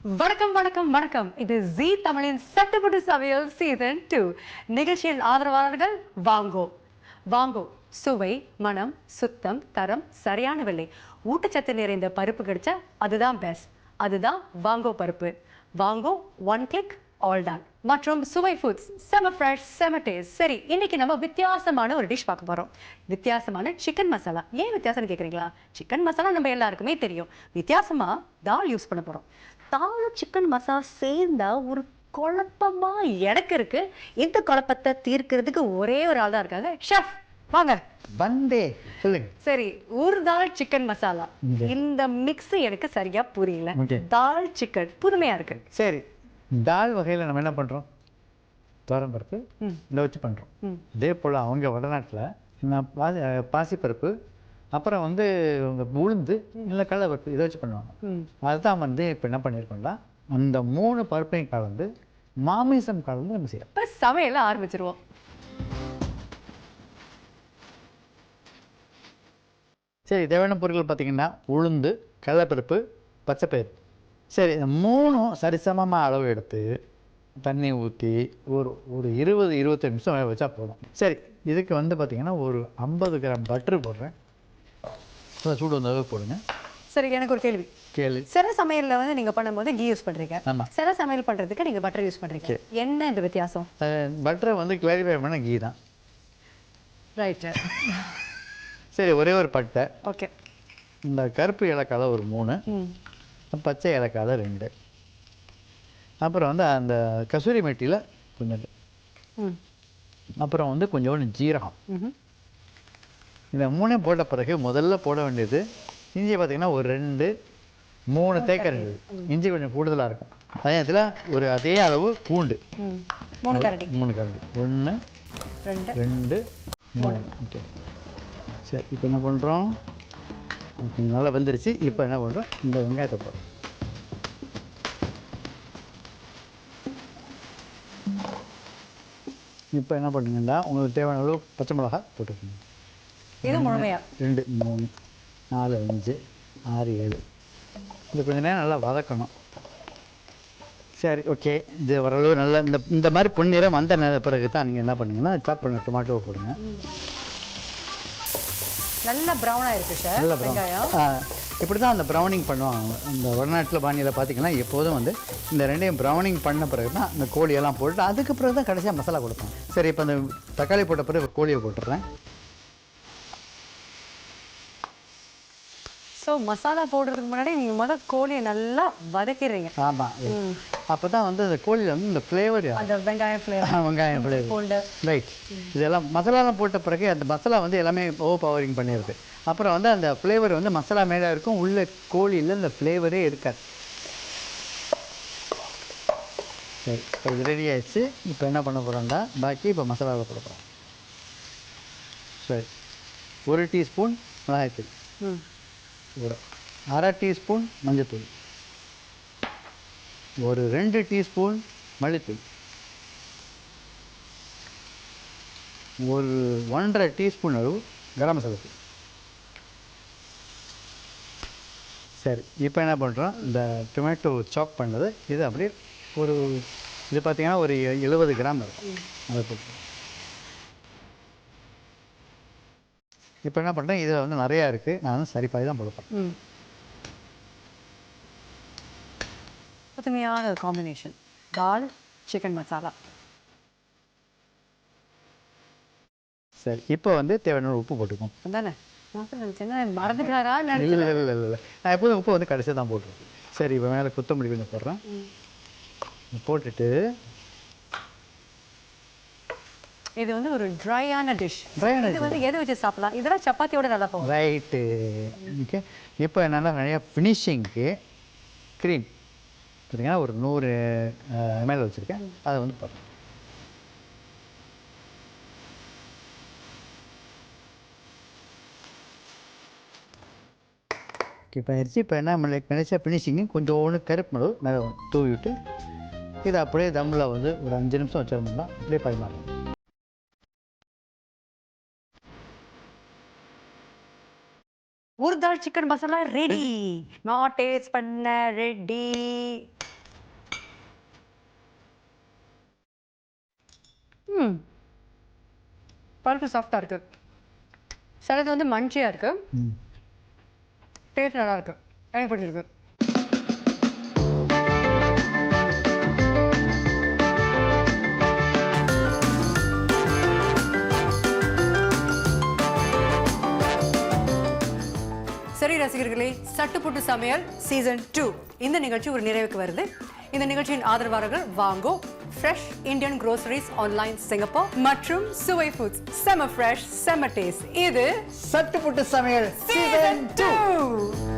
வணக்கம் வணக்கம் வணக்கம். இது ஜீ தமிழின் சட்டப்பட்டு சமையல் சீசன் 2 நிகழ்ச்சியின் ஆதரவாளர்கள் வாங்கோ. வாங்கோ சுவை, மனம், சுத்தம், தரம், சரியான விலை, ஊட்டச்சத்து நிறைந்த பருப்பு கிடைச்சா அதுதான் பெஸ்ட். அதுதான் வாங்கோ பருப்பு. வாங்கோ, ஒன் கிளிக் ஆல் டன். மற்றும் சுவை ஃபுட்ஸ், செம ஃப்ரெஷ், செம டேஸ்ட். சரி, இன்னைக்கு நம்ம வித்தியாசமான ஒரு டிஷ் பார்க்க போறோம். வித்தியாசமான சிக்கன் மசாலா. ஏன் வித்தியாசம்னு கேட்குறீங்களா? சிக்கன் மசாலா நம்ம எல்லாருக்குமே தெரியும். வித்தியாசமா தால் யூஸ் பண்ண போறோம். தாலும் சிக்கன் மசாலா சேர்ந்தா ஒரு குழப்பமா எனக்கு இருக்கு. இந்த குழப்பத்தை தீர்க்கிறதுக்கு ஒரே ஒரு ஆள் தான் இருக்காங்க. ஷெஃப் வாங்க. வந்தே சொல்லுங்க. சரி, ஒரு தால் சிக்கன் மசாலா, இந்த மிக்ஸ் எனக்கு சரியா புரியல. தால் சிக்கன் புதுமையா இருக்கு. சரி, தால் வகையில் நம்ம என்ன பண்ணுறோம்? துவரம்பருப்பு இந்த வச்சு பண்ணுறோம். இதே போல் அவங்க வடநாட்டில் நான் பாசிப்பருப்பு, அப்புறம் வந்து உளுந்து இல்லை கடலைப்பருப்பு இதை வச்சு பண்ணுவாங்க. அதுதான் வந்து இப்போ என்ன பண்ணியிருக்கோம்னா, அந்த 3 பருப்பையும் கலந்து மாமிசம் கலந்து நம்ம செய்யலாம். இப்போ சமையல ஆரம்பிச்சிருவோம். சரி, தேவையான பொருட்கள் பார்த்தீங்கன்னா உளுந்து, கடலைப்பருப்பு, பச்சைப்பயிறு. சரி, இந்த 3ம் சரிசமமாக அளவு எடுத்து தண்ணி ஊற்றி ஒரு 20-25 நிமிஷம் வேக வச்சா போதும். சரி, இதுக்கு வந்து பார்த்திங்கன்னா ஒரு 50 கிராம் பட்டர் போடுறேன். சூடு வந்த அளவுக்கு போடுங்க. சரி, எனக்கு ஒரு கேள்வி. சில சமையலில் வந்து நீங்கள் பண்ணும்போது கீ யூஸ் பண்ணுறீங்க, சில சமையல் பண்ணுறதுக்கு நீங்கள் பட்டர் யூஸ் பண்ணுறீங்க. என்ன இந்த வித்தியாசம்? பட்டரை வந்து கிளாரிஃபை பண்ண கீ தான். ரைட்டு. சரி, ஒரே ஒரு பட்டை. ஓகே. இந்த கருப்பு ஏலக்காய் ஒரு 3, பச்சை ஏலக்காய் 2, அப்புறம் வந்து அந்த கசூரி மெட்டியில் கொஞ்சம், அப்புறம் வந்து கொஞ்சோண்டு ஜீரகம். இந்த 3 போட்ட பிறகு முதல்ல போட வேண்டியது இஞ்சி. பார்த்தீங்கன்னா ஒரு 2-3 தேக்கரண்டி இஞ்சி, கொஞ்சம் கூடுதலாக இருக்கும். அதே நேரத்தில் ஒரு அதே அளவு பூண்டு 3 கரண்டி. 1 2 3. ஓகே. சரி, இப்போ என்ன பண்ணுறோம்? நல்லா வந்துருச்சு. இப்போ என்ன பண்ணுறோம்? இந்த வெங்காயத்தை போடுறோம். இப்போ என்ன பண்ணுங்கன்னா, உங்களுக்கு தேவையான அளவு பச்சை மிளகா போட்டுக்கணும். இது முழுமையா 2 3 4 5 6 7. இது கொஞ்ச நேரம் நல்லா வதக்கணும். சரி, ஓகே. இது ஓரளவு நல்லா இந்த மாதிரி பொன்னிறம் வந்த பிறகு தான் நீங்கள் என்ன பண்ணுங்கன்னா, சாப் பண்ண டொமாட்டோ போடுங்க. நல்ல ப்ரௌனாக இருக்குது சார். நல்ல ப்ரௌன். இப்படி தான் அந்த ப்ரௌனிங் பண்ணுவாங்க. இந்த வடநாட்டில் பாணியில் பார்த்தீங்கன்னா எப்போதும் வந்து இந்த 2யும் ப்ரௌனிங் பண்ண பிறகு தான் இந்த கோழியெல்லாம் போட்டு அதுக்கு பிறகு தான் கடைசியாக மசாலா கொடுப்பாங்க. சரி, இப்போ அந்த தக்காளி போட்ட பிறகு கோழியை போட்டுடுறேன். ஸோ மசாலா போடுறதுக்கு முன்னாடி நீங்கள் முதல் கோழியை நல்லா வதக்கிடுறீங்க. ஆமாம், அப்போ தான் வந்து அந்த கோழியில் வந்து இந்த ஃப்ளேவர், அந்த வெங்காயம் ஃப்ளேவர், ரைட். இதெல்லாம் மசாலாலாம் போட்ட பிறகு அந்த மசாலா வந்து எல்லாமே ஓவர் பவரிங் பண்ணிடுது. அப்புறம் வந்து அந்த ஃப்ளேவர் வந்து மசாலா மேலே இருக்கும், உள்ள கோழியில் இந்த ஃப்ளேவரே இருக்காது. சரி, இப்போ இது ரெடி ஆகிடுச்சு. இப்போ என்ன பண்ண போகிறோம்டா, பாக்கி இப்போ மசாலாவில் போட போகிறோம். சரி, 1 டீஸ்பூன் மிளகாய்த்தூள், ஒரு 1/2 டீஸ்பூன் மஞ்சள்தூள், ஒரு 2 டீஸ்பூன் மல்லித்தூள், ஒரு 1.5 டீஸ்பூன் அளவு கரம் மசாலா தூள். சரி, இப்போ என்ன பண்ணுறோம்? இந்த டொமேட்டோ சாப் பண்ணது இது அப்படியே இது பார்த்திங்கன்னா ஒரு 70 கிராம் இருக்கும். அதை போட்டு இப்போ என்ன பண்ணுறேன்? இதில் வந்து நிறையா இருக்குது. நான் வந்து சரி பாதி தான் போடுப்பேன். புதுமையான காம்பினேஷன் தால் சிக்கன் மசாலா. சரி, இப்போ வந்து தேவையான உப்பு போட்டுக்கோம். தானே மறந்துட்டாரா? இல்லை, நான் எப்போதும் உப்பு வந்து கடைசியாக தான் போட்டுருவேன். சரி, இப்போ மேலே கொத்தமல்லி கொஞ்சம் போடுறேன். போட்டுட்டு இது வந்து ஒரு ட்ரையான டிஷ். இது வந்து எதை வச்சு சாப்பிடலாம்? இதெல்லாம் சப்பாத்தியோட நல்லா போகும். ரைட்டு. ஓகே. இப்போ என்னென்னா நிறையா ஃபினிஷிங்க்கு க்ரீம் பார்த்தீங்கன்னா ஒரு 100 ml வச்சுருக்கேன். அதை வந்து போடுறேன். இப்போ ஆயிடுச்சு. இப்போ என்ன நினச்சா ஃபினிஷிங்கு கொஞ்சோண்டு கருப்பு மிளகு மேலே தூவி விட்டு இதை அப்படியே தம்மில் வந்து ஒரு 5 நிமிஷம் வச்சிருந்தோம்னா அப்படியே பரிமாறலாம். ஒரு தால் சிக்கன் மசாலா ரெடி. நான் டேஸ்ட் பண்ண ரெடி. பருப்பு சாஃப்டாக இருக்கு, சிலது வந்து மஞ்சியாக இருக்கு, டேஸ்ட் நல்லா இருக்கு, எனக்கு பிடிச்சிருக்கு. சரி ரசிகர்களே, சட்டுப்புட்டு சமையல் சீசன் 2 இந்த நிகழ்ச்சி ஒரு நிறைவுக்கு வருது. இந்த நிகழ்ச்சியின் ஆதரவாளர்கள் வாங்கோ, fresh Indian groceries online Singapore மற்றும் சுவை ஃபுட்ஸ், செம ஃப்ரெஷ் செம டேஸ்ட். இது சட்டுப்புட்டு சமையல் சீசன் 2.